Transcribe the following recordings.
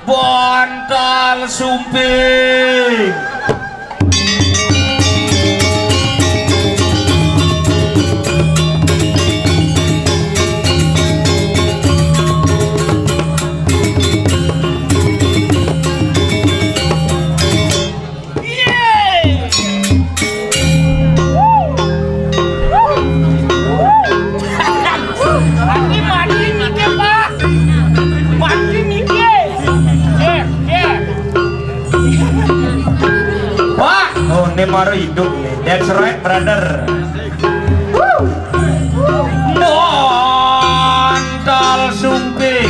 Bontol sumping. Ini baru hidup nih, that's right brother. Bontol sumping.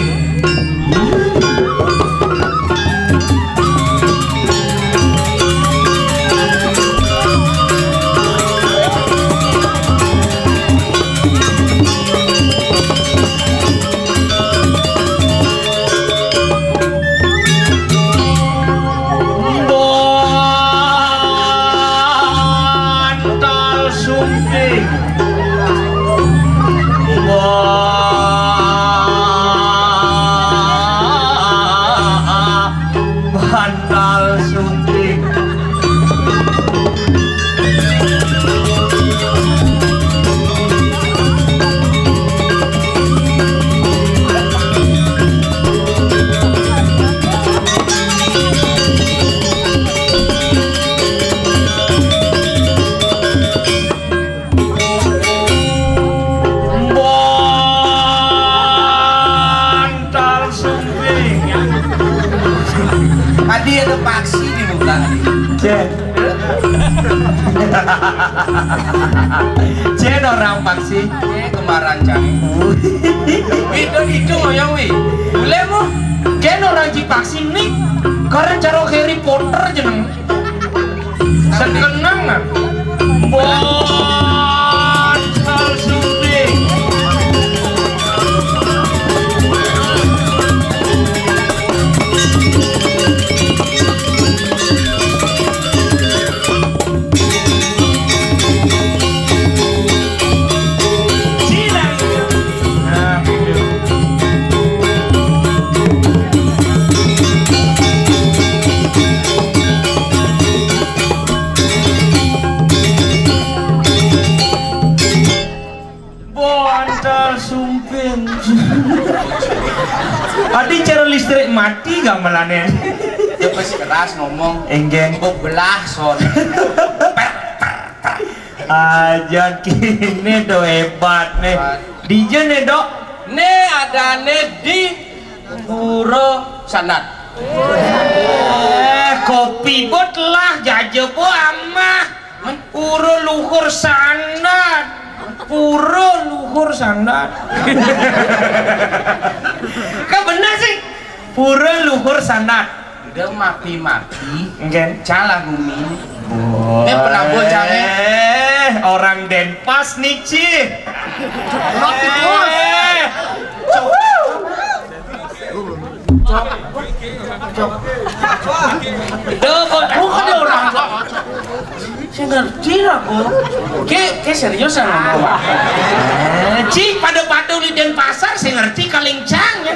Tadi ada paksi di muka. Cen orang paksi. Kemaran cang. Itu ngoyong wi. Boleh mu? Cen orang cipaksi nih. Karena cara Harry Potter jeneng. Sekenang nggak? Bontol sumping. Adi cara listrik mati gamelannya. Dia pasti keras ngomong. Enggeng. Belah son. Aja kini do hebat nih. Dijen nih dok. Nih ada nih di Puro Sanat. Kopi bot lah jajebo amah. Puro luhur sanat. Puro luhur sanat. Kan bener sih. Puro luhur sanat. Udah mati-mati. Enggak. Calah gumin. Ini penabul cange. Orang Denpas nih Ci. Roti bos. Bukan dia orang. Saya ngerti aku. Kayak seriusan ngomong. Ci pada di Denpasar saya ngerti kalincang ya.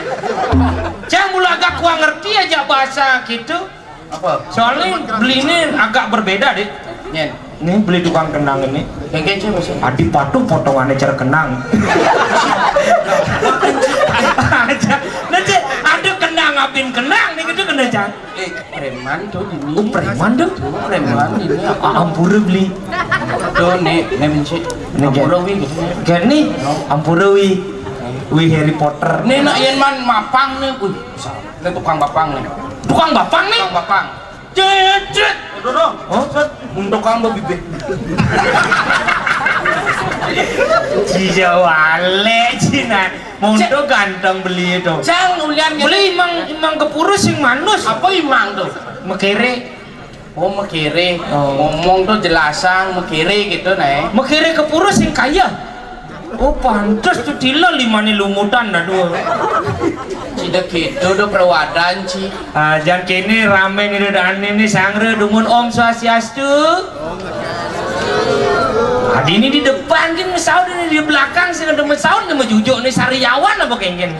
Cang mula agak gua ngerti aja bahasa gitu. Apa? Soalnya beli ini agak berbeda deh. Nyen. Nih beli tukang kenang ini. Yang kece masih. Adi patuh potongannya cara kenang. Aja. Nanti ada kenang apin kenang nih gitu kena cang. Preman tuh ini. Oh preman tuh. Preman ini. Ampura beli. Tuh nih benci. Ampura wi gitu. Gini ampura wi. Wi Harry Potter. Nih nak yen man mapang nih. Ini tukang bapang nih. Tukang bapang nih. Tukang bapang. Cet. Oh, tukang bibit. Cija wale Cina. Mondo ganteng beli itu. Cang ulian Beli imang kepurus sing manus. Apa imang tuh? Mekere. Oh mekere. Ngomong tuh jelasan mekere gitu nih. Mekere kepurus sing kaya. Oh pantas tuh dila limane lumutan dah dua. Tidak gitu udah perwadan Ci. Jangan kini rame nih dan ini sangre dumun Om Swastiastu. Adi ini di depan kan mesaud ini di belakang sih ada mesaud sama jujuk nih sariawan apa kengken.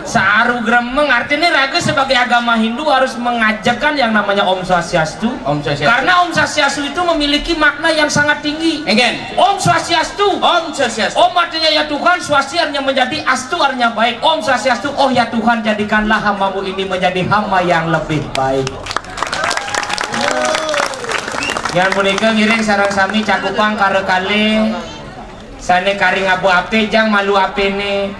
Saru gremeng artinya raga sebagai agama Hindu harus mengajarkan yang namanya Om Swastiastu. Om Swastiastu. Karena Om Swastiastu itu memiliki makna yang sangat tinggi. Again. Om Swastiastu. Om Swastiastu. Om artinya ya Tuhan, Swasti artinya menjadi, Astu artinya baik. Om Swastiastu, oh ya Tuhan, jadikanlah hambamu ini menjadi hamba yang lebih baik. Yang punika ngiring sarang sami cakupang kare kali. Sane kari ngabu ape jang malu apene.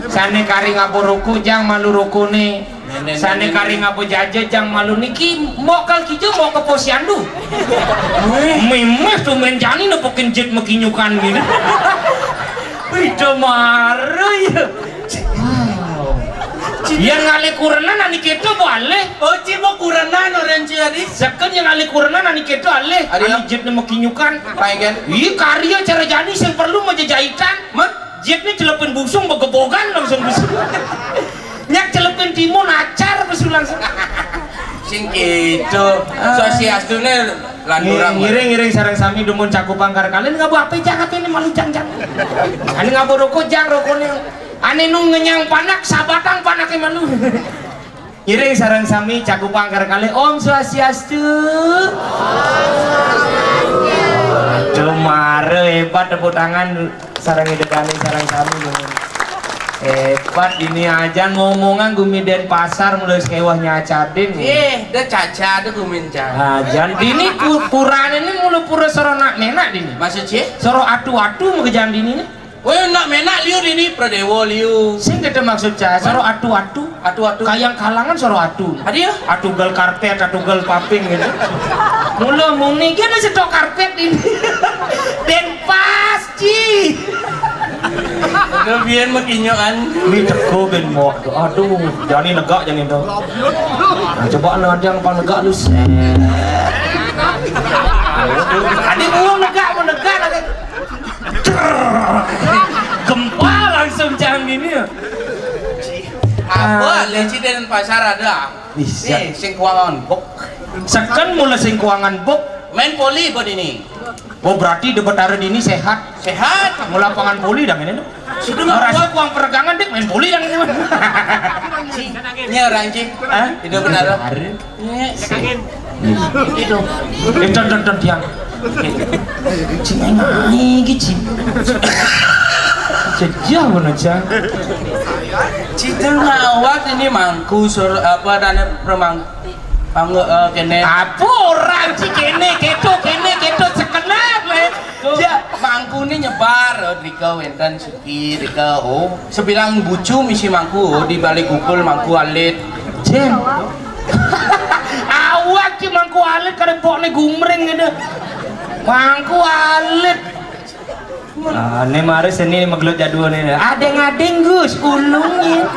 Sane kari ngabu ruku jang malu rukune. Sane kari ngabu jaje jang malu niki mau kal kijo mau ke posyandu. Memeh tuh menjani nepokin jet mekinyukan gini. Itu marah ya. Yang ngali kurana nani keto boleh. Oh, cimo kurana orang jadi. Sekan yang ngali kurana nani keto aleh. Ani jet mekinyukan. Paingen. Iya karya cara jani yang perlu menjahitan. Jet ni celepin busung begebogan langsung busung. Nyak celepin timun acar busung langsung. Sing gitu. Swastiastu ne landurang. Ngiring sarang sami dumun cakupang kar kalian ngabu apa jangan ini malu jang. Ani ngabu rokok jang rokoknya. Ane nung ngenyang panak sabatang panaknya malu. Ngiring sarang sami cakupang kar kali Om Swastiastu. Cemare hebat tepuk tangan sarang idekani sarang sami. Hebat ini aja ngomongan gumiden pasar mulai sekewahnya acadin. Dah caca dah guminca. Ajan dini purane ini mulai pura soro nak menak dini. Maksudnya? Soro atu-atu mengejan dini nih. Weh nak menak liu ini pradewo liu. Sing kita maksud cah soro atu-atu. Atu-atu. Kayang kalangan soro atu. Adia? Atugal karpet, atugal paping gitu. Mula muni kita setok karpet ini. Den pasti. Lebihan makinyoan. Ini teko ben mo. Aduh, jani negak jani itu. Nah, coba ada yang pang negak lu. Adik buang negak mau negak lagi. Gempa langsung jangan gini ya. Apa leci dan pasar ada? Bisa. Sing keuangan bok. Sekan mulai sing keuangan bok. Main poli buat ini. Oh berarti debat hari ini sehat. Sehat. Mau lapangan poli dah ini. Sudah merasa uang peregangan dek main poli dan ini. Ini orang cik. Itu benar. Itu. Don tiang. Cing ini gitu. Sejauh mana cang? Cita ngawat ini mangku sur apa dan permang kene. Apa orang cik kene keto sekenap le. Ya mangku ini nyebar Rika Wentan Suki Rika sebilang bucu misi mangku di balik kukul mangku alit. Jen. Awak ki mangku alit kada pokne gumring gitu. Mangku alit. Ini mari seni maglut jadwal ini. Adeng Gus ulungnya.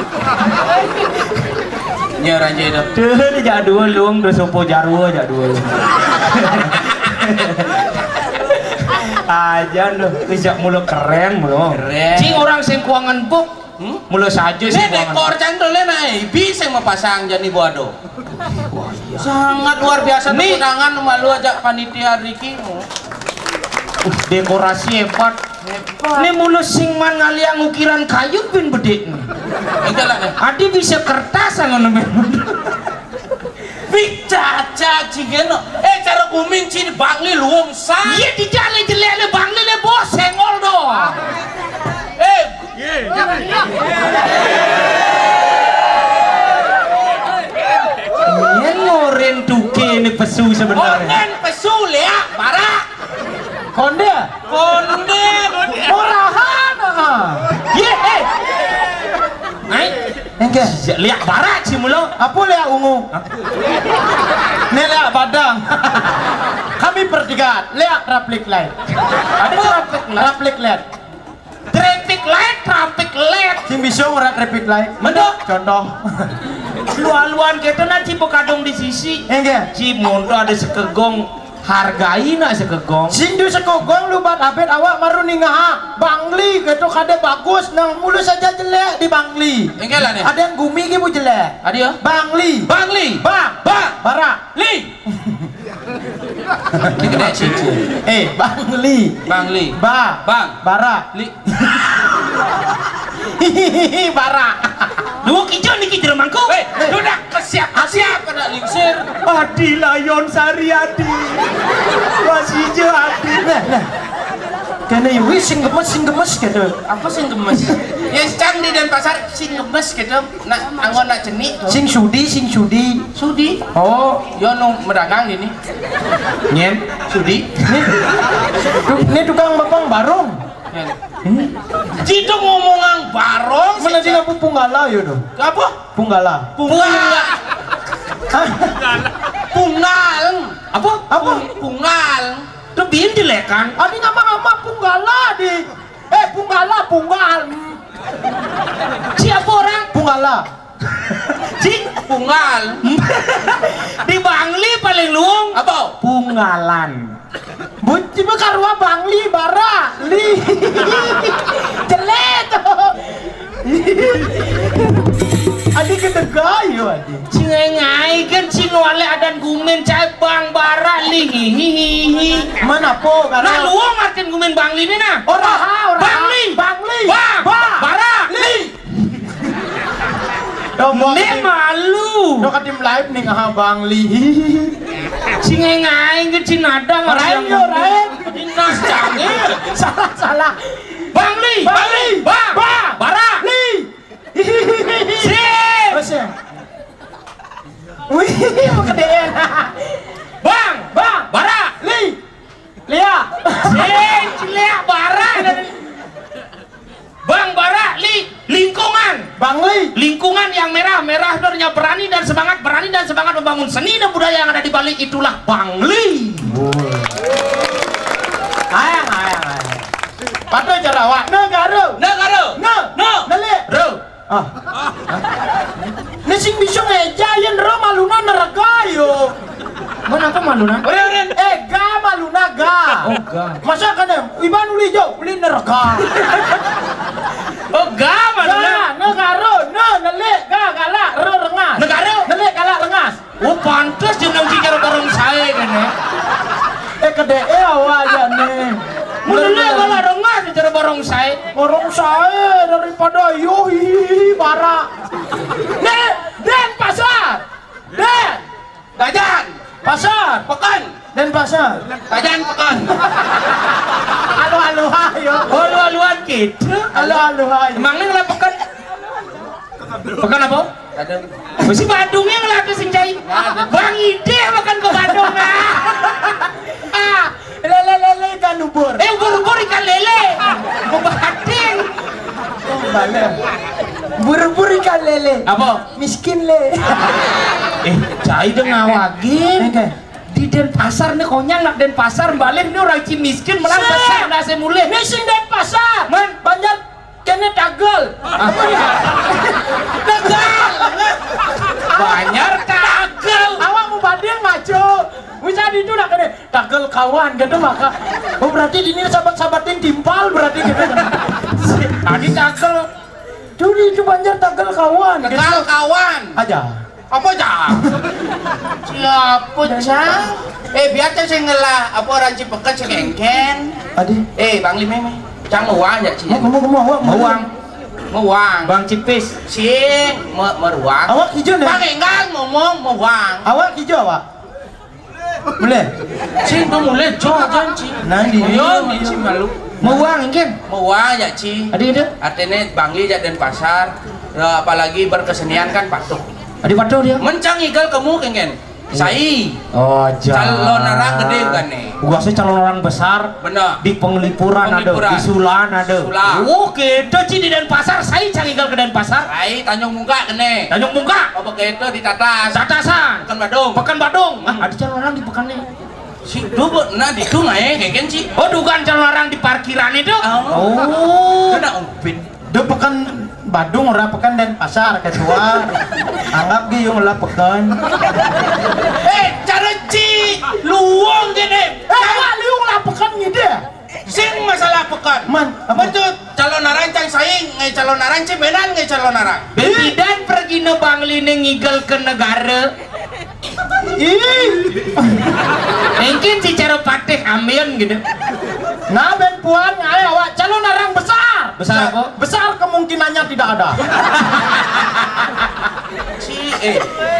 Nya raja itu. Tuh jadwal lung do sopo jarwo jadwal. Ajan loh, bisa mulu keren mulu. Keren. Cing orang sing keuangan buk. Mulu saja sih keuangan. Dekor candolnya naik, bisa mempasang jani boado. Sangat luar biasa nih. Tangan malu aja panitia Riki. Dekorasi hebat. Ini mulu sing man ngaliang ukiran kayu pun bedek nih. Enggak lah nih. Adi bisa kertas angan men. Bicaca cigeno. Cara kuming cini bangli luang sa. Iya di jalan jelek le bangli le bos sengol do. Ini ngoren tuke ini pesu sebenarnya. Konen pesu lea barak. Konde. Murahan. Ye. Enggak, lihat barat sih mulu. Apa lihat ungu? Ini lihat badang. Kami bertiga lihat traffic light. Ada traffic light. Traffic light. Sing bisa ora traffic light. Mendok. Contoh. Luan-luan kita nanti pokadong di sisi. Enggak. Cimun tuh ada sekegong. Hargai nak sekegong. Sindu sekegong lu bat abet awak maru ningah bangli gitu kade bagus nang mulu saja jelek di bangli. Enggak lah nih. Ada yang gumi gitu jelek. Ada ya? Bangli. Bara. Gede cici. Bangli. Bang. Bara. Li. Hihihi bara. Lu kijo niki jeremangku. Udah siap pada lingsir. Adi Layon Sari Adi. Wasijo Adi. Nah. Kene yui sing gemes gitu. Apa sing gemes? Ya cang di Denpasar sing gemes gitu. Nak anggon nak jenik. Sing sudi. Sudi. Oh, Yo nu medagang ini. nyen. Sudi. Ini tukang bapang barong. Citu ngomongang barong. Mana dia ngapu punggala yo dong? Apa? Punggala. Pungal. Apa? Pungal. Tuh biin dilekan. Adi ngama punggala di. Punggal. Siapa orang? Punggala. Cing Pungal. di Bangli paling luang. Apa? Punggalan. Bunci karwa Bangli bara li. Jelek. Adi kedegayo adi. Cingengai kan cingwale adan gumen cai bang bara lihihihi. Mana po Nah karena luang artin gumen Bangli ni nah. Orang Bangli. Bang. Bara. li. Dong Ne malu. Dong katim live nih ngah Bangli. Cingengai kan cinadang Rain yo rain. Dinas canggih. Salah. Bangli. Bang. Bara. Li. Sip. Masih. Wih, mau kedean. Bang. Bara. Li. Lia. Lea bara. Bang bara lingkungan. Bangli. Lingkungan yang merah sebenarnya berani dan semangat membangun seni dan budaya yang ada di balik itulah Bangli. Ayang. Pato Jarawak. Negaro. Nale. Ro. Ah. Nesing bisa ngejayan ro maluna neragayo. Mana apa malu nah? Ga maluna ga. Oh, ga. Masa kan iban uli jo uli nerga. Oh ga malu nah. Negaro, nale ga gala ro rengas. Negaro. Nale gala rengas. Oh pantas jeneng kikir bareng saya kan ya. Kede awaja nih. Mulai kalau rengas bicara bareng saya. Orang saya daripada yohi bara. Denpasar. Gajan. Pasar. Pekan. Denpasar. Gajan pekan. Halo hayo. Haluan gitu. Halo hayo. Emangnya ngelapekan? Pekan apa? Ada. Si Badungnya ngelapis sinjai. Bang Ide makan ke Badung Lele ikan ubur. Ubur-ubur ikan lele. Bading. Balik. Buru-buru ikan lele. Apa? Miskin le. Cai dong ngawagin. Oke. Di Denpasar nih konyang nak Denpasar balik nih orang miskin melang besar nasi mulai. Mising Denpasar. Man banyak kene tagel. Banyak tagel. Awak mau bading maju. Bisa di itu nak kene tagel kawan gitu maka. Oh berarti ini sahabat-sahabatin timpal berarti gitu. Tadi tagel. Jadi itu banyak tagel kawan. Tegal kawan. Aja. Apa cang? Siapa cang? Biar saya ngelah apa orang Cipekat cengengken. Adi. Bang Lime cang mewang ya Ci. Mewang. Bang Cipis. Sing meruang. Awak hijau nih. Bang Enggal ngomong mewang. Awak hijau awak. Boleh. Sing tuh mulai jajan Ci. Nanti. Yo Ci malu. Mewang kan? Mewang ya Ci. Adi itu? Artinya Bangli dan Denpasar. Apalagi berkesenian kan patuh. Adi patuh dia. Mencang igal kamu kengen. Sai. Oh jangan. Calon orang gede kan nih. Gua sih calon orang besar. Bener. Di Penglipuran ada, di Sulan ada. Sulan. Oke, itu Ci di Denpasar, saya canggigal ke Denpasar. Sai Tanjung Muka kene. Tanjung Muka. Apa ke itu di Tatas. Tatasan. Pekan Badung. Ada calon orang di Pekannya. Si dubu nah di tu ngeken Ci. Oh, dugaan calon orang di parkiran itu. Oh. Kena umpin. Dia pekan Badung ora pekan Denpasar ketua. Anggap ge yung pekan. Cara Ci luang gini. Awak liung pekan ngide. Sing masalah pekan. Man, apa Betul calon arancang saing ngai calon arancang benan ngai calon arang. Betidan pergi ne Bangli ne ngigel ke negara. Ih. Mungkin si cara patih amin gitu. Nah, Ben Puan, ayo awak calon orang besar. Besar apa? Besar kemungkinannya tidak ada.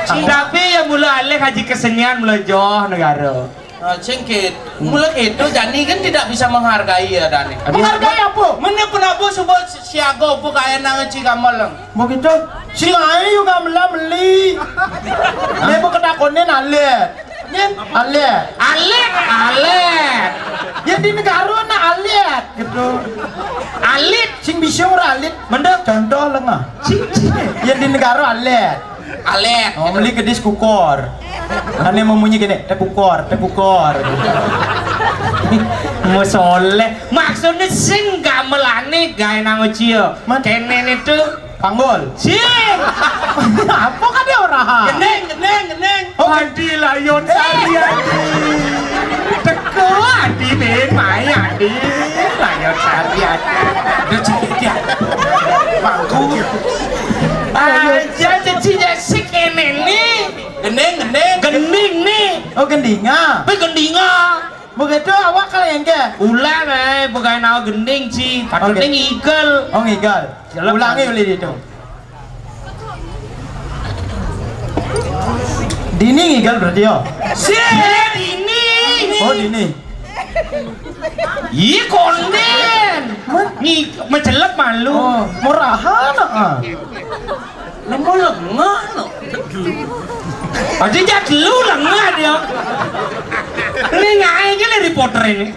Tapi ya mula alih haji kesenian mula joh negara. Cengket, mulai itu Dani kan tidak bisa menghargai ya Dani. Menghargai apa? Mana kenapa sebut siaga apa kaya nang Cigamelang? Begitu. Si ayu gamla beli. Nego ketakone alit. Nyen alit. Alit. Ya di negara na alit gitu. Alit Sing bisa ora alit. mendek. Contoh lengah. Ya di negara alit. Alet. Oh, beli kedis kukor. Ane memunyi gini, teh kukor. Musoleh. Maksudnya sing gamelane gawe nang cio. Kenen itu Panggol. sing. Apa kan dia orang? Geneng. Oh, Adi layon sari adi. Teko adi ben mai adi. Layon sari adi. Udah cengket ya. Bangku. Aja cecinya si kenen nih. Geneng. Gending nih. Oh, gendinga. Pe gendinga. Begitu awak kalian ke? Ulang bukan nawa gending sih. Patutnya Oke. ngigel. Oh, ngigal. Jelas. Ulangi boleh itu. Dini ngigal berarti ya? Si ini. Oh, Dini. Ih konden. Nih mencelep malu. Oh, murahan ah. Nemu lengah no. Aja jak lu lengah dia. Ini ngai ke reporter ini.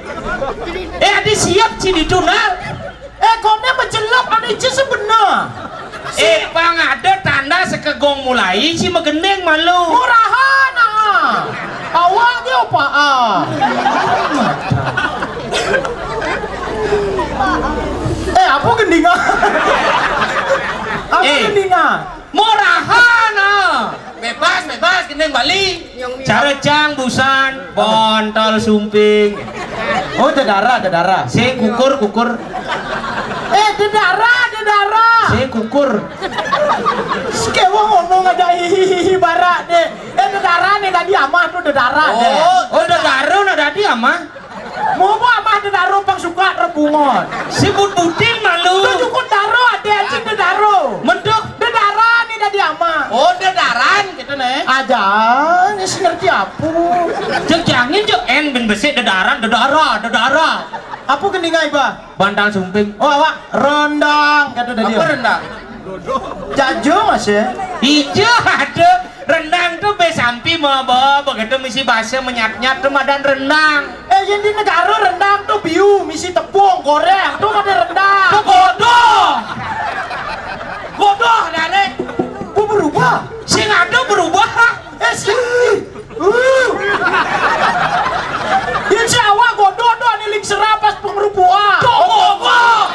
Adi siap sih di tunnel. Konde mencelap ane ci sebenar. Bang ada tanda sekegong mulai si megendeng malu. Murahan ah. Awak dia apa ah? Apa gendinga? Apa gendinga? Murahan Bebas geneng Bali. cara cang busan bontol sumping. Oh, dedara. Si kukur. Dedara. Si kukur. Sekewa ngomong ada hihihi barak deh. Dedara nih tadi amah tuh dedara deh. Oh dadaru ada di ama. Mau amah dedaro pang suka rebungon. Si budin malu. Tuh cukup daro ada cing dedaro. Menduk Dedara nih tadi amah. Oh, dadaran gitu nih. Aja, ini ngerti apa? jengin ben besi dadaran dadara. Apa gendinga iba? Bantal sumping. Oh awak rendang kata tadi. Apa rendang? Jajo mas ya? Ijo ada rendang tuh besampi mau begitu misi bahasa menyat-nyat tuh madan rendang. Yang di negara rendang tuh biu, misi tepung, goreng, tuh ada rendang. Tuh bodoh dane. Bu berubah. Sing ada berubah. Sih. Yang si awak godoh tuh anilik serapas pengerubuhan. Bodoh.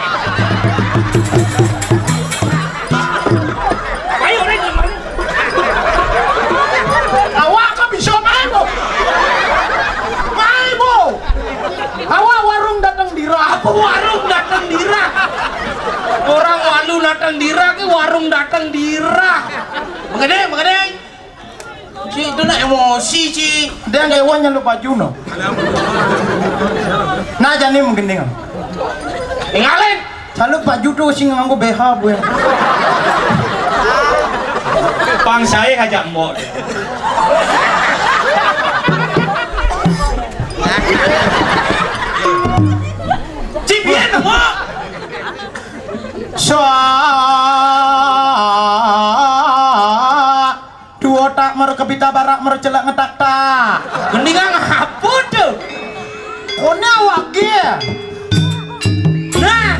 Ayo nih gimana? Awak kan bisa main bu. Awak warung datang dira. Apa warung datang dira? Orang walu datang dira ke warung datang dira. Mengenai. Si itu nak emosi si. Dia ngewan yang lupa Juno. Nah jadi menggending. Ngalen. Selalu Pak Judo sing nganggo BH bu. Pang saya ngajak mbok. Cipian mbok. Dua tak mer kepita barak mer celak ngetak tak. Mendingan ngaput tuh. Kone awak ge. Nah.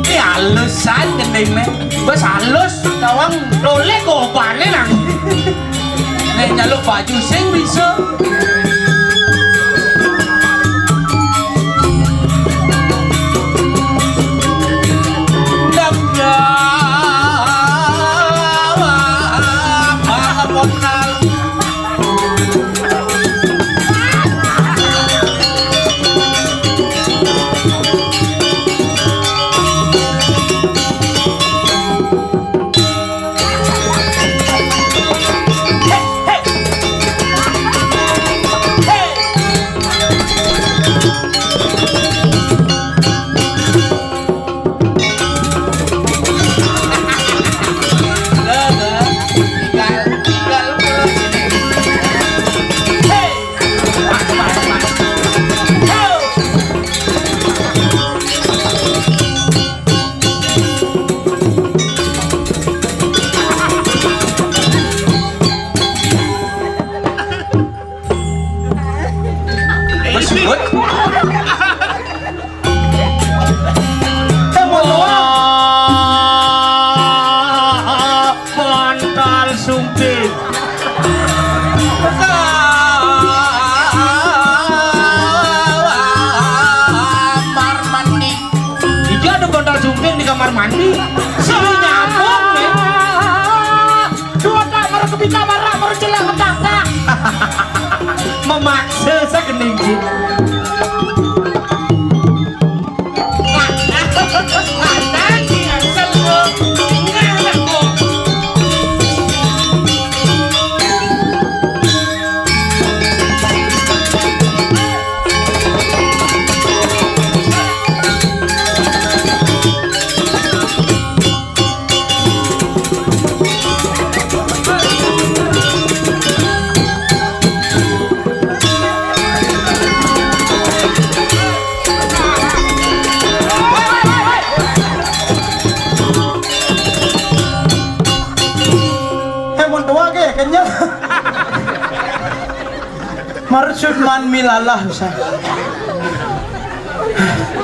Ini halusan gendeng nih. Bas halus kawang dole gopane nang. Nek jaluk baju sing bisa. Kontol sumping. Kamar mandi. Iya ada kontol sumping di kamar mandi. Sini nyambung nih. Dua tak baru kebita barak baru celak ketata. Memaksa segening gitu. Marsud man milalah usah.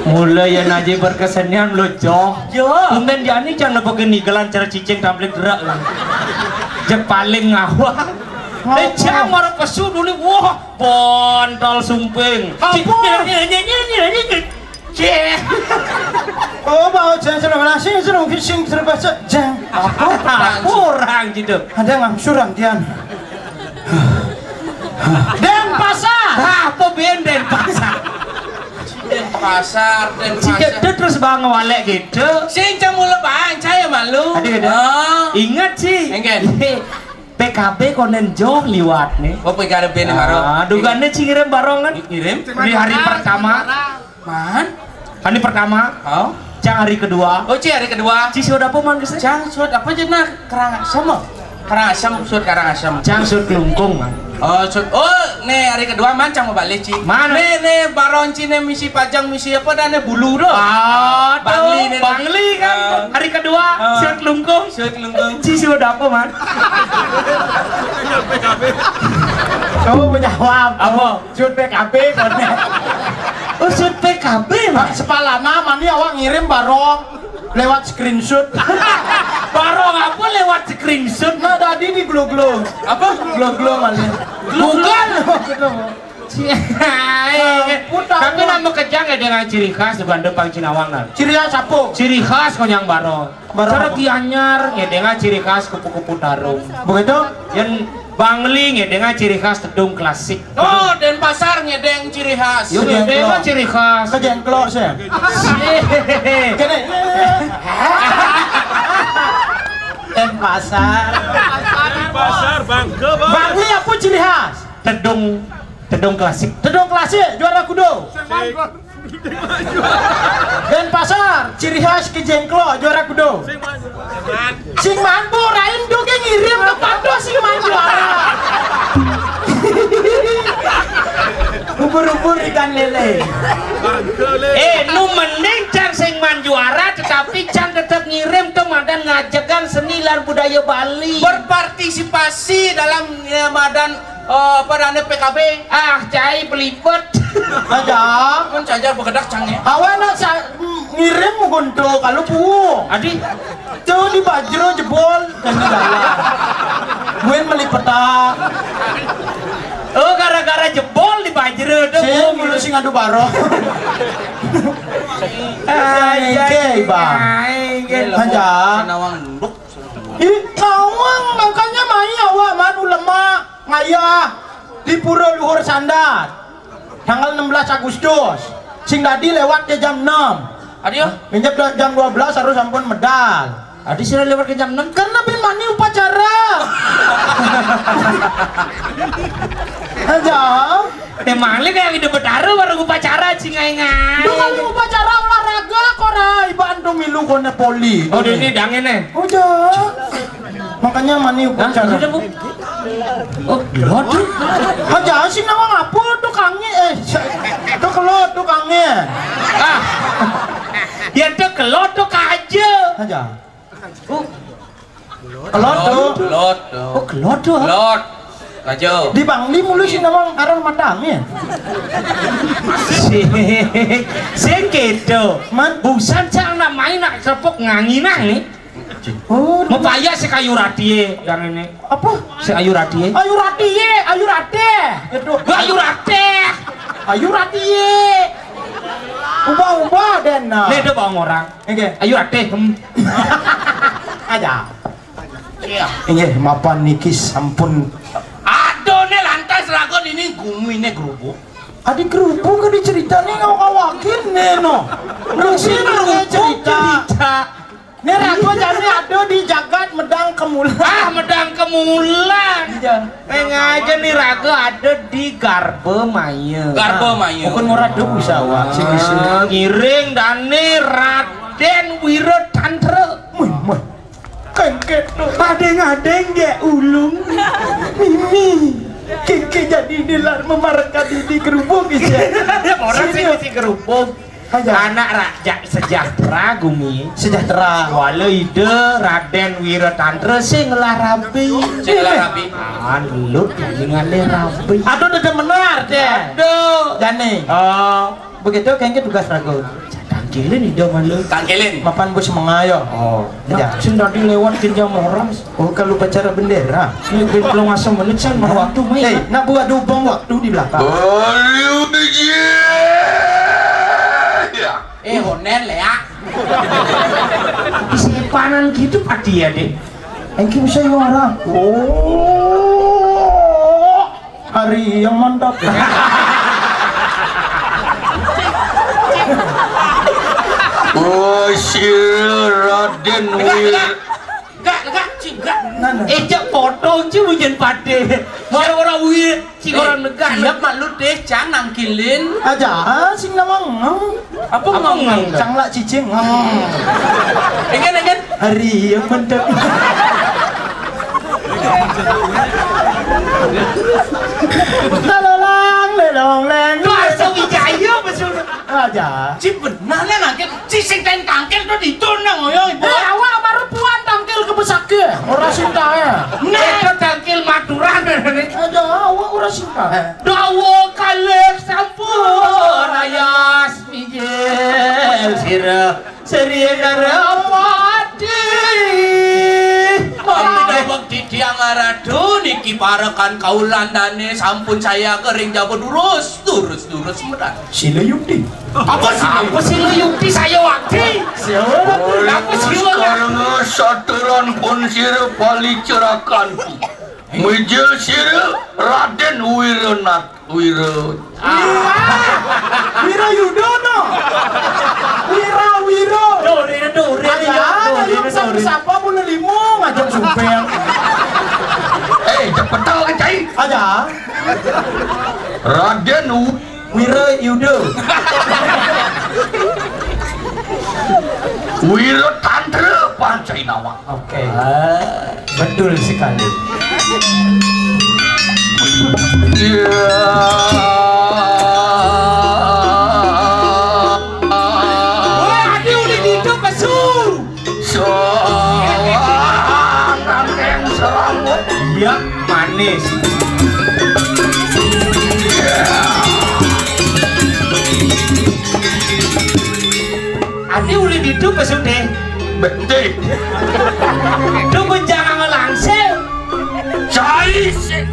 Mulai ya naji berkesenian lo joh. Yo. Kemudian jani jangan pakai nigelan cara cicing tampil gerak. Jek paling ngawak. Cang marah pesu dulu wah kontol sumping. Oh bawa jangan sudah nasi sudah fishing terbaca jang. Apa kurang gitu. Ada nggak surang tian. Denpasar. Apa ben Denpasar? Denpasar. Jika itu terus bang walek gitu. Sing cemu lebang saya malu. Ada. Ingat sih. Enggak. PKB konen jauh liwat nih. Oh PKB ini baru. Dugaannya ngirim barongan. Ngirim? Di hari pertama. Man? Hari pertama. Oh. Cang hari kedua. Oh hari kedua. Ci sudah apa man guys? Cang suat apa aja nah kerang asam. Kerang asam suat kerang asam. Cang suat kelungkung man. Oh, nih hari kedua mancang mau balik Ci. Mana? Nih baron Ci nih misi pajang misi apa dan bulu doh. Ah, Bangli nih. Bangli kan. Hari kedua suat kelungkung. Suat kelungkung. Ci sudah apa man? Kamu menjawab. Apa? Sud PKB konen. Oh suat PKB man. Sepalama mani awak ngirim barong lewat screenshot. Barong apa lewat screenshot? Nah tadi di glow-glow. Apa? Glow-glow mani. Bukan. Putar. Tapi nama kejang ya dengan ciri khas di Bandung Pang Cinawang nan. Ciri khas apa? Ciri khas konyang barong. Barong Cara apa? Gianyar ya dengan ciri khas kupu-kupu tarung. Begitu? Yang Bangli ya dengan ciri khas tedung klasik. Oh, Denpasar ngedeng ciri khas. Yo dengan ciri khas. Kejengklok saya. Kene. Denpasar. Pasar Bangke bang. Bangli apa ciri khas? Tedung klasik. Tedong klasik juara kudo. Denpasar ciri khas kejengklok juara kudo. Sing mampu rain doge ngirim ke Pando sing man juara. Ubur-ubur ikan lele. Nu mending Cang sing man juara tetapi Cang tetap ngirim ke Madan ngajakan seni dan budaya Bali. Berpartisipasi dalam Madan pada PKB. Ah, cai pelipet. Aja. Kan saja bergedak cangnya. Awan nak ngirim mugonto kalau pu. Adi, Tuh di bajro jebol dan di dalam. Gue melipeta. oh gara-gara jebol di Bajro tuh. Saya mulu sing adu baro. Oke, Bang. Aja. Nawang nunduk. Ih, nawang makanya mai awak manu lemak ngayah di Pura Luhur Sandat. Tanggal 16 Agustus. Sing tadi lewat ke jam 6. Adio. Minjak jam 12 harus ampun medal. Adi sudah lewat ke jam 6. Karena bin mani upacara. Aja. Emang li kayak hidup bertaruh baru upacara cingai-ngai. Itu kali upacara olahraga kora Bandung milu kone poli. Oh ini dangin nih. Udah. Makanya mani upacara. Oh, waduh. Aja sih nawang apa tukangnya tuh kalau tukangnya. Ah. Ya tuh kelot tuh aja. Aja. Oh, Kelot tuh. Lot. oh kelot tuh. Lot. Ajo. Di Bangli mulu sih nawang aran matangnya. Sing gitu. Man Busan Cang nak main nak serpok nganginang nih. Oh, Mau payah si kayu radie yang ini. apa? Si ayu radie. Ayu radie, ayu rade. Itu Ayu radie. ayu radie. Ubah den. Nih ada bawang orang. Oke. Ayu radie. Aja. Iya. Inggih, mapan niki sampun. Aduh nih lantas ragon ini gumine gerubuk. Adi kerupuk kan diceritanya ngawak-ngawakin nih no. Rusih cerita. Nih ragu jadi ada di jagat medang kemulan. Ah medang kemulan. Aja nih raga ada di Garbe Maya. Garbo mayu. Bukan murah dulu bisa wak. Ngiring dani Raden Wiro Tantra. Mah. Kengket tuh. Adeng-adeng ya ulung. Mimi. Kengket jadi dilar memarkan di kerupuk gitu ya. Orang sih mesti kerupuk. Anak rakyat sejahtera gumi. Sejahtera. Walau ide Raden Wiro Tantra sih ngelarabi. Rabi. Lu dengan rabi. Aduh udah benar deh. Aduh. Jani. Oh, Begitu kengket tugas ragu. tangkilin ide malu. Tangkelin. Mapan bos mengayo. Oh, Ya. sing tadi lewat jam orang. Oh kalau pacara bendera. Ini belum asam menit saya waktu main. Eh, nak buat dubong waktu di belakang. Honen lea. Simpanan gitu padi ya dek. Engki bisa orang. Oh, hari yang mantap. Oh, si Raden Wir. Enggak, cigak. Ejak foto sih hujan pade. Mau orang wir, si orang negara. Siap mak lu deh, can nangkilin. Aja, sing namang. Apa Apa ngomong? Canglak cicing. Engen. Hari yang mantap. Lelong leng. Lu asal wijaya betul. Aja. Ci benar lah nangkil. Ci sing ten tangkil tuh ditunang oyo ibu. Awak baru puan tangkil ke besake. Ora sinta ya. Nah, tangkil Maduran. Aja, awak ora sinta. Dawo kalek sampur ayas mijel sira serigar amati. Dapat di tiang aradu niki parakan kaulandane sampun saya kering jabo durus medan. Sila Yukti. Apa Apa sih lu Yukti saya wakti? Apa sih lu? Karena saturan pun sira pali cerakan. Mijil sira Raden Wironat Wiro. Wira Yudono. Wiro. Dore Aja, siapa pun limo ngajak sumpel. Cepet tau kan cai. Aja, Raden Wira Yudo. Wiro Tantra Pancai Nawa. Oke. Betul sekali. Wah, dia udah gitu pesu. Soangan yang selamat. Iya, manis. Adi udah gitu pesu deh. Betul. Tunggu jangan langsung. Cai sing.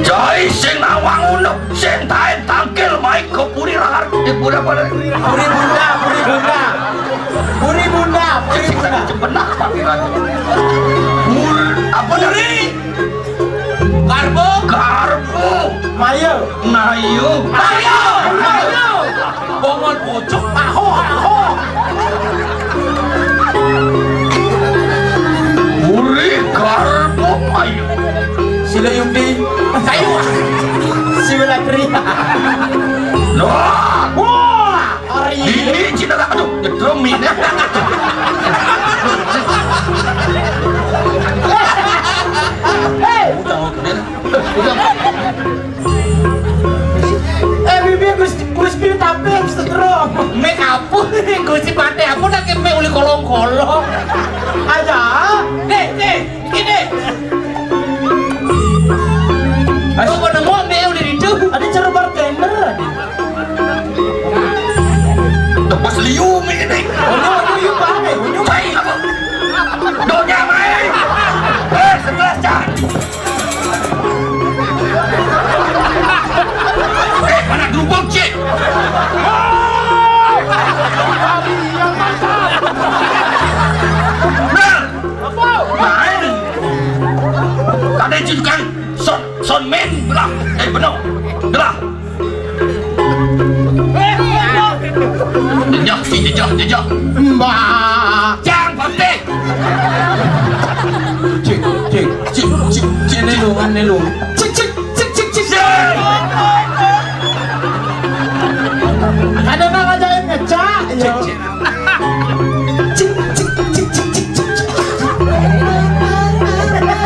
Cai sing nawang uno. Sing taen tangkil mai ke puri rahar. Pura pada. Puri bunda. Cepenak pakai raja. Apa dari? Garbo. Mayo. Nayu. Ayo. Bongon pojok aho. Puri garbo ayu. Sila Yukti. Sayu. Sila Kriya. Wah. Wah, hari Ini cina tak aduh. Nyetrum ini. bibi Gus Pi tapi setrum. Make apa nih? Gusti pate aku nak kempe uli kolong-kolong. Aja. Nih, ini. Aku nemu ambil udah itu. Ada cara bartender ada. Bos bener. Gelah. Jejak. Mbak. Jang Pate. Cik ane lung. Cik. Ada nang ajaib ngecak. Cik.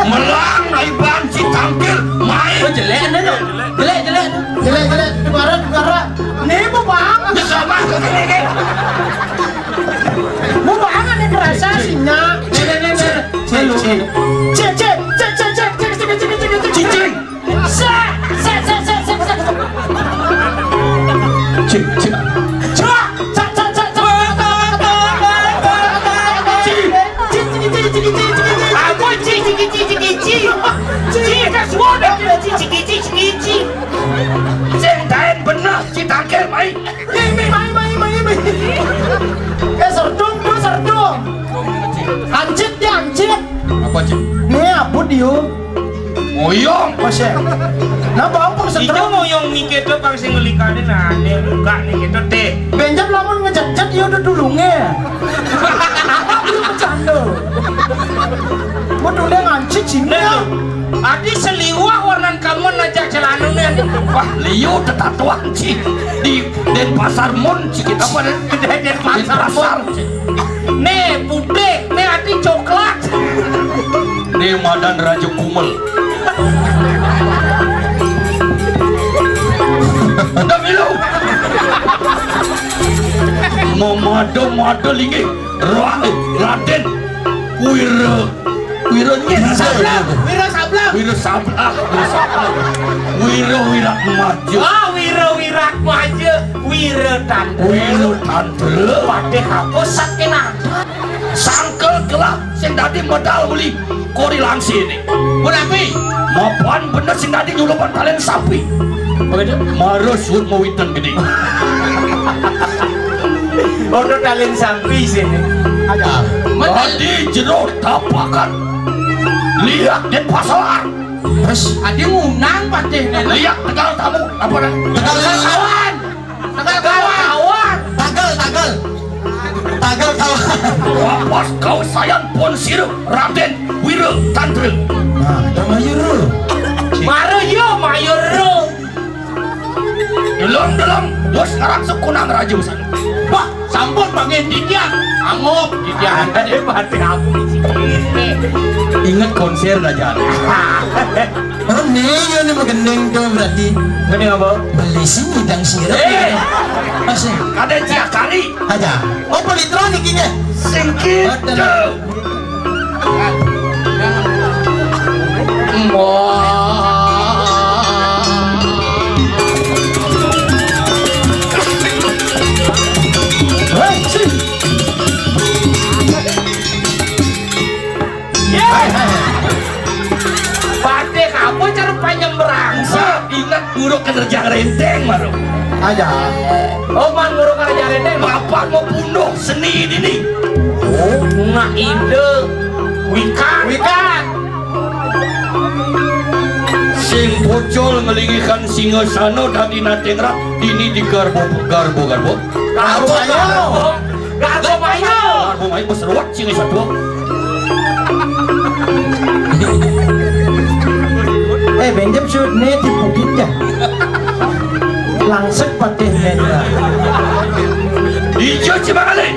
Melang naiban Citangkil main. Oh jelek ane lo. Jelek. Jelek. Negara. Nih bu bang. Sama kene. Bu bang ane kerasa sinya. Centaen bener Citangkil main. Serdung. Anjit. Apa cik? Nih apa dia? Moyong. Masih. Nah bang pun Itu serdung. mau yang mikir tuh pang sing ngelikane ane buka nih gitu teh. Benjam lamun ngejat dia udah dulungnya. Apa belum bercanda? Udah ngancit sini. Adi seliwah warnan kamu najak celananya. Wah, liu tetatuan cik di Denpasar Mon cik kita apa nih? Denpasar. Nih putih, nih adi coklat. Nih Madan Raja Kumel. Ada milu. Mado lingi. Raden. Wira Sablang. Wira maju. Ah wira maju, wira tante. Pade hapus sakena. Sangkel gelap sing dadi modal beli kori langsi ini. Bunapi. Mapan bener sing dadi nyulupan kalian sapi. Begitu. Marus sur mawitan gede. Udah talin sampai sini. Tadi jero tapakan. Lihat Denpasar. Terus adi ngunang patih nih. Lihat Tegal tamu apa dah? Tegal kawan. Tagal kawan. Wapas kau sayang pon sirup Raden Wira Tantra. Mayuro. Dalam bos ngarang sekunang raja sana. Wah, sampun panggil Didian. Angop Didian tadi pade aku di sini. Ingat konser aja. Oh nih ini magendeng tuh berarti. Gini apa? Beli sini dang sirup. Masih. Ada cia kali. Aja. Oh pelitron ikinya. Singkit. Pade kamu cara penyembrang. Ingat buruk kerja renteng maru. Aja. Oh man ngurung aja rene. Bapak mau bunuh seni ini. Oh, nah ide. Wikan. Sing pocol ngelingikan Singasana dadi natengrat dini di garbo. Garbo Garbo main berseruat Singasatu. Benjam shoot nih di bukit ya. Langsung patih nenda. Ijo cimangale.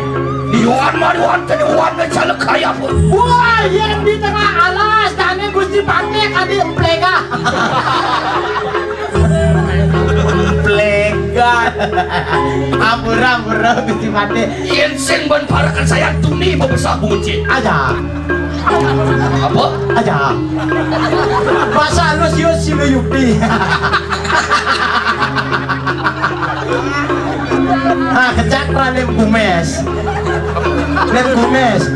Diwan mariwan tadi wan ngecalek kaya pun. Wah, yang di tengah alas, tanya Gusti Pate kadi emplega. Emplega. Ampura Gusti Pate. Yen sing ban parakan saya tuni membesar bunci. Aja. Apa? Aja. Bahasa halus yo silo yukti. Ah, kecakra lem kumes.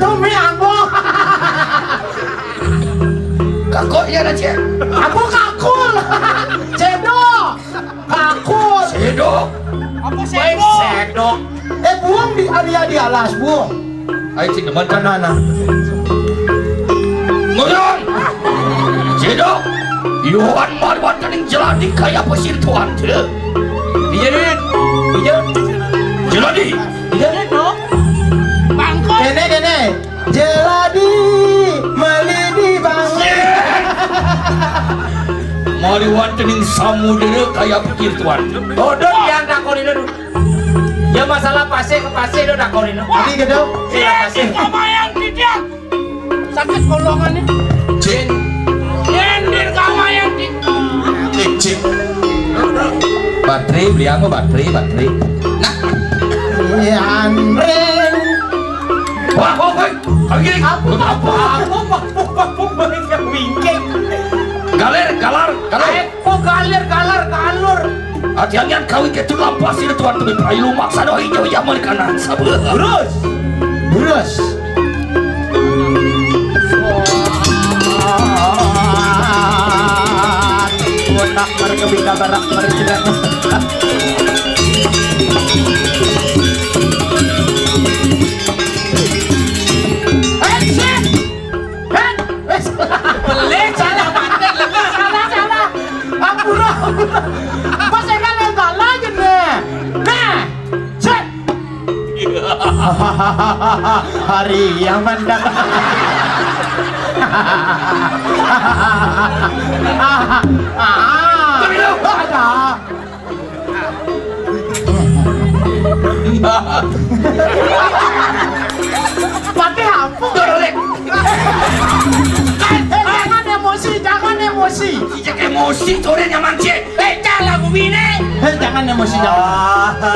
Tumi ambo. Kakok ya na cek. Aku kakul. Cedok. Kakul. Sedok. Apa sedok? Buang di area di alas, buang. Ayo cik teman kan. Kanana. Ngurung. Sedok. Yohan marwan kening jeladi kayak pesir tuan teu. Iya deh. Iya. Jeladi. Iya deh dong. Bangkot. Gene jeladi melidi bangke. Marwan kening samudera kayak pesir tuan. Bodoh yang dakoni dulu. Ya masalah pase ke pase do dakoni dulu. Tadi gitu. Iya pase. Kamayang tidak. Sakit kolongannya. Cik. Yendir kamayang tidak. Cik. Baterai beli apa baterai. Nah. Yanren. Wah, kau gini. Apa? Yang wingking. Galer. Oh galur. Hati-hatian kau itu lapas itu tuan tuh perayu maksa doa hijau yang mau kanan sabar. Burus. Wonak merkebika barak merjedak. Beli salah bandel lebih salah. Ampura. Pas saya kan enggak lagi nih. Nah, cek. Hari yang mendatang. Pakai apa? Jangan emosi. Ijak emosi sore nyaman cek. Jangan lagu bini. Jangan emosi jangan.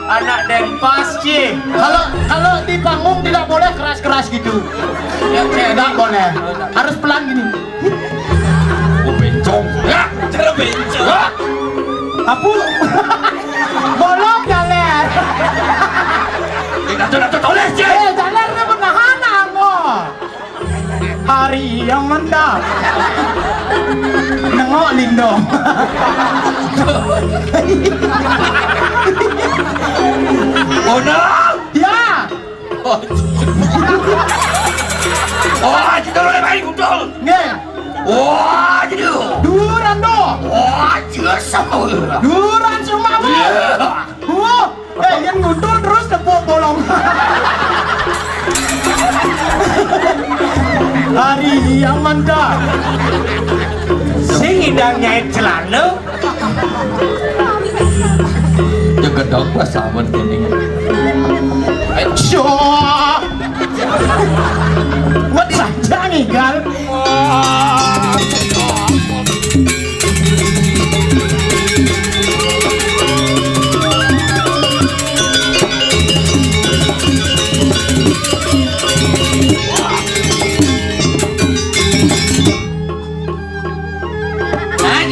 Anak Denpas Ci. Kalau di panggung tidak boleh keras-keras gitu. Tidak boleh. Harus pelan gini. Oh bencong. Ya, cara bencong. Apu. Bolong jalan. Dato toleh cek. Jalannya menahan anggo. Hari yang mantap. Nengok lindong. Oh no. Ya. Oh, kita boleh main gudol. Nge. Wah, jadi. Duran do. Wah, jasa. Duran semua. Yang ngundul terus tepuk bolong. Hari yang mantap. Sing hidangnya celana. Jaga dong pasaman kening. Syok. Buat saja nih gal.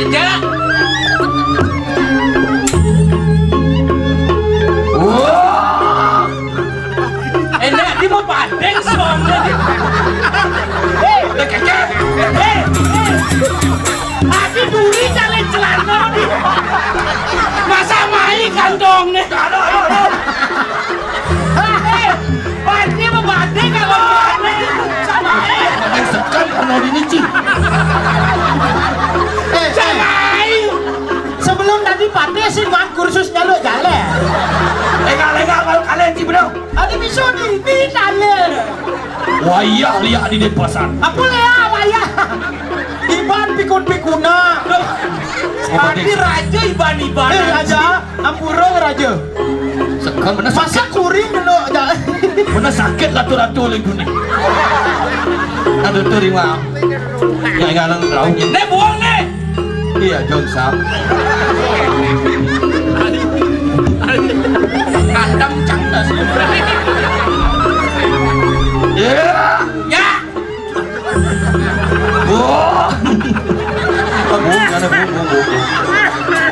Jejak. Wah. Enak dia mau padeng soalnya. Kekek. Aki duri jalan celana nih. Masa mai kantong nih. Aduh. Dia mau padeng kalau padeng sama Yang sekan karena ini cing. Sebelum tadi pate sih bang kursusnya lo jalan. Lega kalau kalian cing bener. Ada bisa di jalan. Wayah lihat di pasar. Apa ya wayah? Iban pikun-pikuna. Tadi raja iban-iban. Raja, ampura raja. Sekan bener Masa sakit. kuring dulu jalan. Bener sakit ratu-ratu lagi ni. Aduh terima. Yang galang rauhnya. Nih buang nih. Iya John Sam. Kandang candas. Ya. Ya. Wah.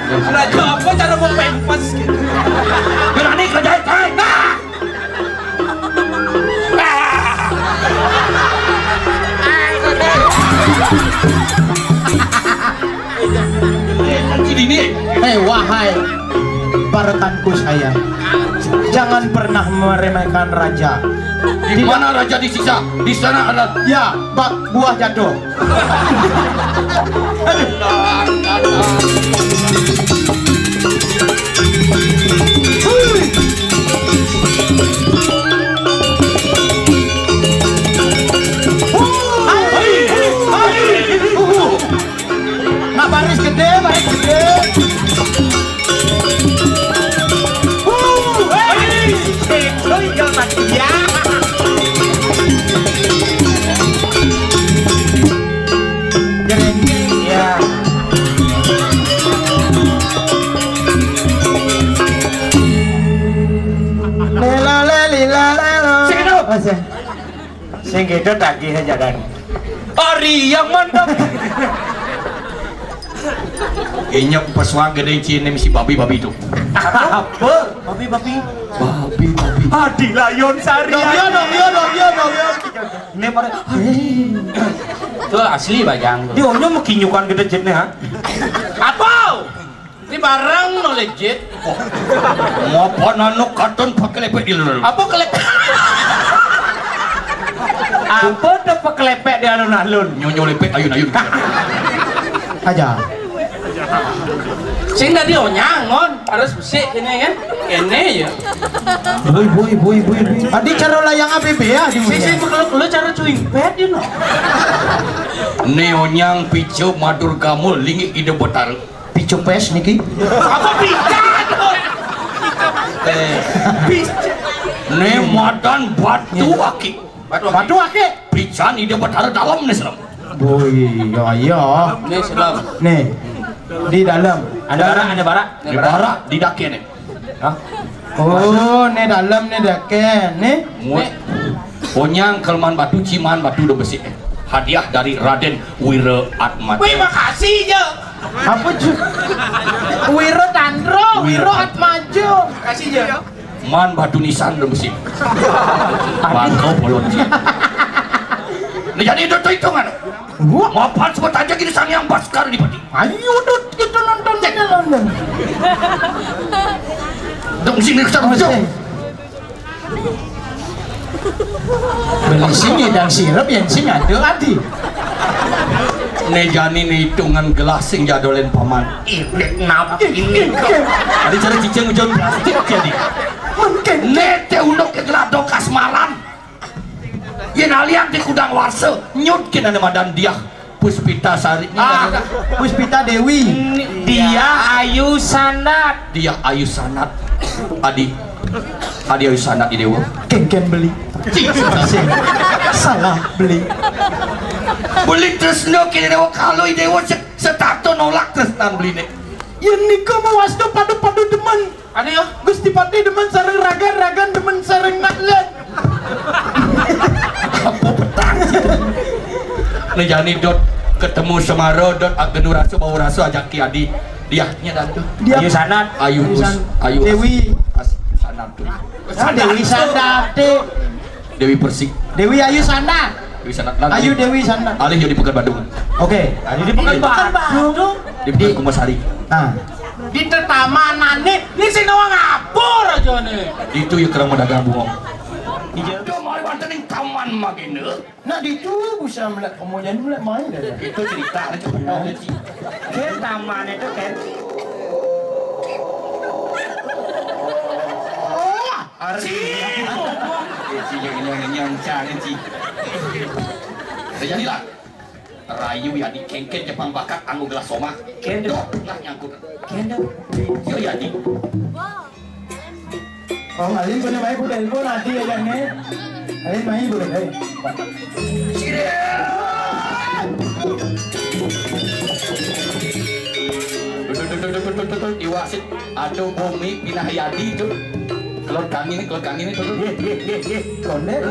Raja apa cara mau pempas gitu. Berani kerjain kain. Wahai para rekanku sayang, jangan pernah meremehkan raja. Di mana raja disiksa? Di sana ada. Ya, buah jatuh. Nah, baris gede. Ya. Ya. Sing gitu tagih aja kan. Ari yang mantap. Kayaknya pesuang gede cinem si babi itu. Apa? Babi. Adi layon sari. Dong. Ini pada. Itu asli bajang. Dia onyo mau kinyukan gede jetnya ha. Apa? Ini barang no legit. Ngapa anu karton pakai lepek di luar? Apa kelep? Apa tuh pekelepek di alun-alun? Nyonyo lepek ayun-ayun. Aja. Sing tadi onyangon harus bersih ini kan? Ini ya. Boy. Adi cara layang ABB ya di Sing lu cara cuing pet you know. Neonyang picu madur gamul lingi ide botar. Picu pes niki. Apa pica? Ne madan batu aki. Batu ake. Pican ide botar dalam nih seram. Boy, ya. Ini selam. Nih. Di dalam ada bara. Di barak di daki nih. Oh, nih dalam nih dake nih. Muat. Onyang kelman batu ciman batu do besi. Hadiah dari Raden Wira Atmat. Wih makasih ya. Apa cu? Wiro Tandro, Wiro Atmajo. Kasih ya. Man batu nisan do besi. Bangkau bolon sih. Nah, jadi itu kan. Gua Mapan sebut aja gini sang yang baskar di pati. ayo dut kita nonton London. Dong sini kita masuk. Beli sini dan sirup yang sini ada adi. Nejani ne hitungan gelas sing jadolen paman. Inek nap ini. Ada cara cicing ujian plastik jadi. Mungkin Nete undok ke gelado kasmaran. Yen alian di kudang warse nyut kena madan dia Puspita Sari. Puspita Dewi. Dia Ayu Sanat. Dia Ayu Sanat. Adi Ayu Sanat di dewa. Ken beli. Salah beli. Beli terus no kini dewa kalau dewa setato nolak terus tan beli nek. Yang niko mau wasdo padu demen. Ada ya? Gusti Pati demen sareng ragan demen sareng naklet. Apa petang Nejani dot ketemu Semaro dot agenu rasu bau rasu ajak ki adi diahnya dan tuh Ayu Sanat. Ayu Dewi. Sanat tuh Dewi Sanat. Dewi Persik Dewi Ayu Sanat. Dewi Sanat lan Ayu Dewi Sanat. alih jadi Pekan Bandung. Oke, ada di Pekanbaru. Di Pekan Kumasari. Nah, Di tetamanané. Ini sing nawang ngapur aja nih. Itu ya kerang dagang bunga. Itu mau wonten ing taman magene. nah di itu bisa melihat kemudian mulai main dah. Itu cerita coba nanti. Ke taman itu kan. Ari. Ci yang nyangcang ci. Jadilah Rayu ya di kengken Jepang bakat anu gelas soma. Kendok lah nyangkut. Kendok. Yo ya di. Oh, alin boleh main boleh telepon nanti ya jangan. Alin main boleh deh. Iwasit aduh bumi pinah yadi itu. Kalau kang ini tuh. Konek.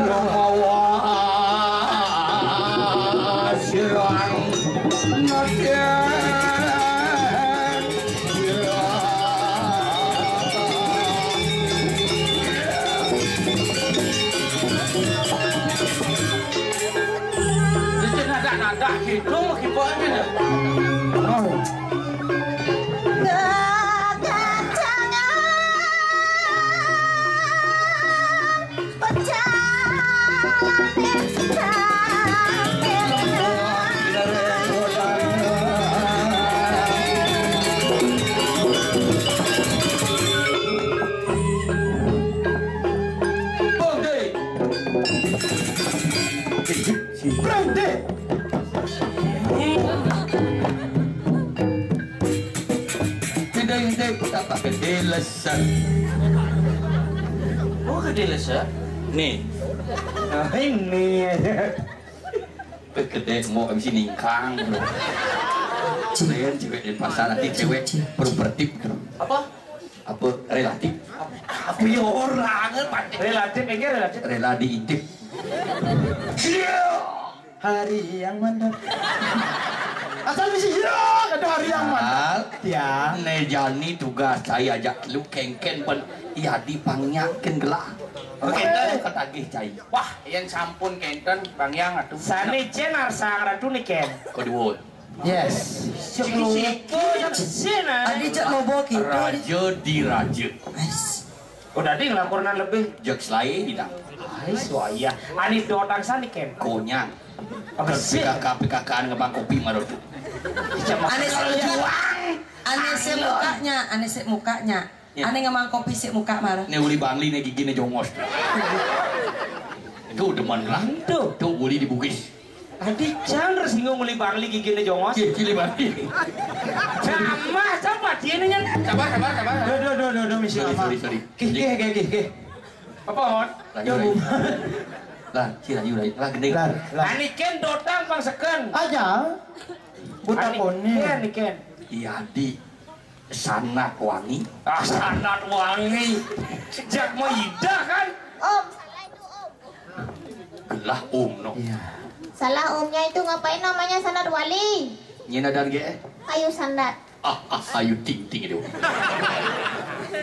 Sirang nada gitu kiponya. Gede lesan. Oh gede lesan. Nih, Ini gede mau abis ningkang. Kalian cewek di pasar nanti cewek propertif. Apa relatif? Apa ya orang relatif ini relatif. Rela diintip. hari yang mana? Asal bisa ya ada hari yang mana? Ya. Nejani tugas saya ajak lu kengken pun iya dipangyakin gelah. Kenten ketagih cai. Wah, yang sampun kenten Bang Yang atuh. Sani cen arsang ratu nih ken. Kedua. Yes. Adi cak lobo gitu. Raja di raja. Udah ding laporan lebih. Jak selai tidak. Ais waya. Ani dotang sani ken. Konyang. Bersih. PKK ngebang kopi marut. Ane se mukanya. Ane ngamang kopi se muka marah. Ne uli bangli ne gigi ne jongos. Itu demen lah. Tuh uli dibukis. Adi jangan resinggung nguli bangli gigi ne jongos. Gigi bangli. Sama coba dia nih. Sabar. Duh, misi lama. Sorry. Kih. Apa hot? Lah, cira yura. Lah gede. Lah. Ani ken dotang bang seken. Aja. Buta kone. Ani ken. Iya di sanat wangi. Ah sanat wangi. Jak mau ida kan? Om, salah itu om. Gelah no. Iya. Salah omnya itu ngapain namanya sanad wali? Nyena dan ge. Ayo sandat. Ayo ting itu.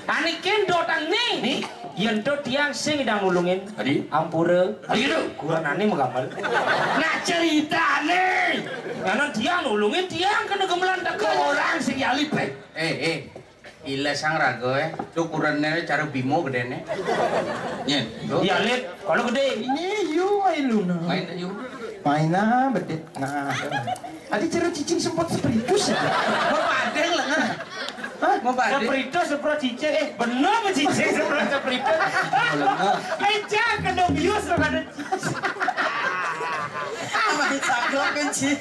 Ani ken dotang nih. Yen to tiang sing idang nulungin. Tadi Ampura. Tadi itu. Kurang aneh menggambar. Nah cerita nih. Karena tiang nulungin tiang kena gemelan tak Orang sing yalip. Ila sang rago tuh kurangnya cara bimo gede nih. Nyen. Iya lihat kalau gede. Ini you ailuna. Main yuk. Mainan bedet. Nah. Adi cara cicing sempat spiritus ya. Mau padeng lah kan? Mau padeng? Seprito sepro cicing. Bener apa cicing seprito. Jangan kena bius lo kada. Main saklok kunci.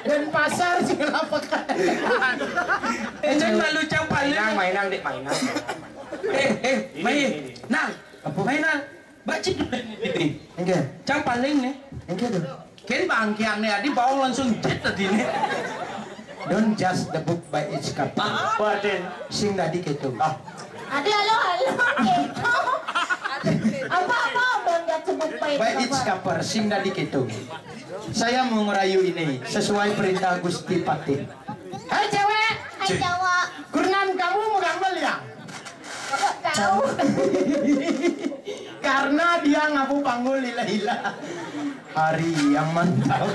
Dan pasar sih apa kan? Jangan malu campalin. Mainan dek mainan. Main. Nang. Apa? Mainan. Baca ini. Enggak. Campalin nih. Enggak tuh. Kini bangkian nih Adi bawa langsung jet tadi nih. Don't judge the book by its cover. Baden. Sing tadi gitu. Ada halo gitu. Apa abang nggak sebut baik By its cover, sing tadi gitu. Saya mau ngerayu ini sesuai perintah Gusti Patih. Hai cewek. Hai cowok. Kurnan kamu mau gambar ya? Kok tahu? Karena dia ngaku panggul lila-lila. Hari yang mantap.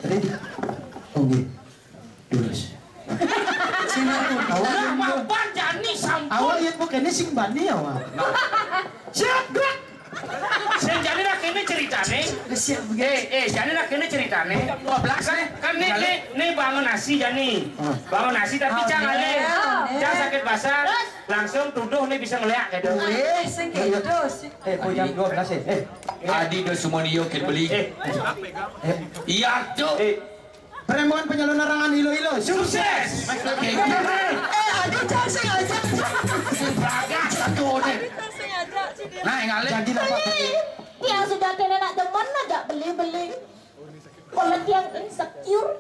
Ready. Oke. Terus. Awal jani sampun. Awal lihat bukannya sing bani awal. Siap gerak. Saya jadi nak ini ceritane. Jadi nak ini ceritane. 12 kan nih bangun nasi jani. Bangun nasi tapi jangan le. Jangan sakit basah. Langsung tuduh nih bisa ngeliat gitu. Sing gitu sih. Jam 12 Adi do semua niyo ken beli. Iya tuh. Perempuan penyalur larangan hilo-hilo sukses. Adi cak sengaja. Bagas satu nih. Nah, ngalih. Jadi dapat Yang sudah kena nak demen agak beli-beli. Kalau tiang insecure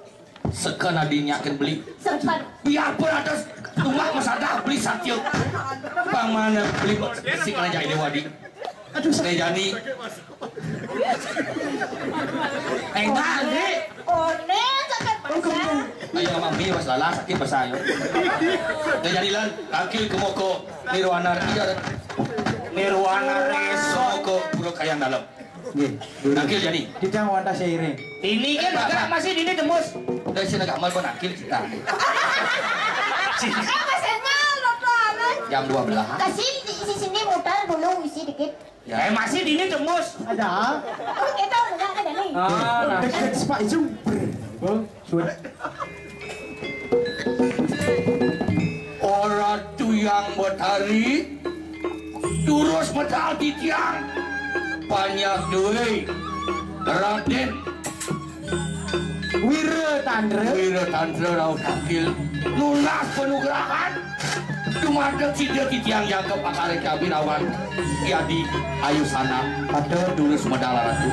Sekan adinya ken beli. sempat. Biarpun ada tumbak masadah beli satu. Bang mana beli sing aja ini wadi. Aduh jani. Enggak deh. Oh nih sakit basah. Ayo mami was lala sakit basah yo. Jadi lan kakil kemoko nirwana iya. Nirwana reso. Kemoko puro kayang dalam. Nakil jadi. Kita wanda seiring. Ini kan agak masih ini tembus. Dari sini agak mal nakil kita. Apa sih malu tuh anak? jam 12. Kasih isi sini mutar dulu isi dikit. Ya masih di ini tembus. Ada. Oh, kita enggak ada nih. Nah. Deket Pak Isu. Oh, sudah. Orang tuyang betari terus medal titiang banyak duit Raden Wira Tandra Raut Akil lunas penugrahan dumadeng si dia titiang yang kepakare kabirawan jadi ayu sana pada terus medal ratu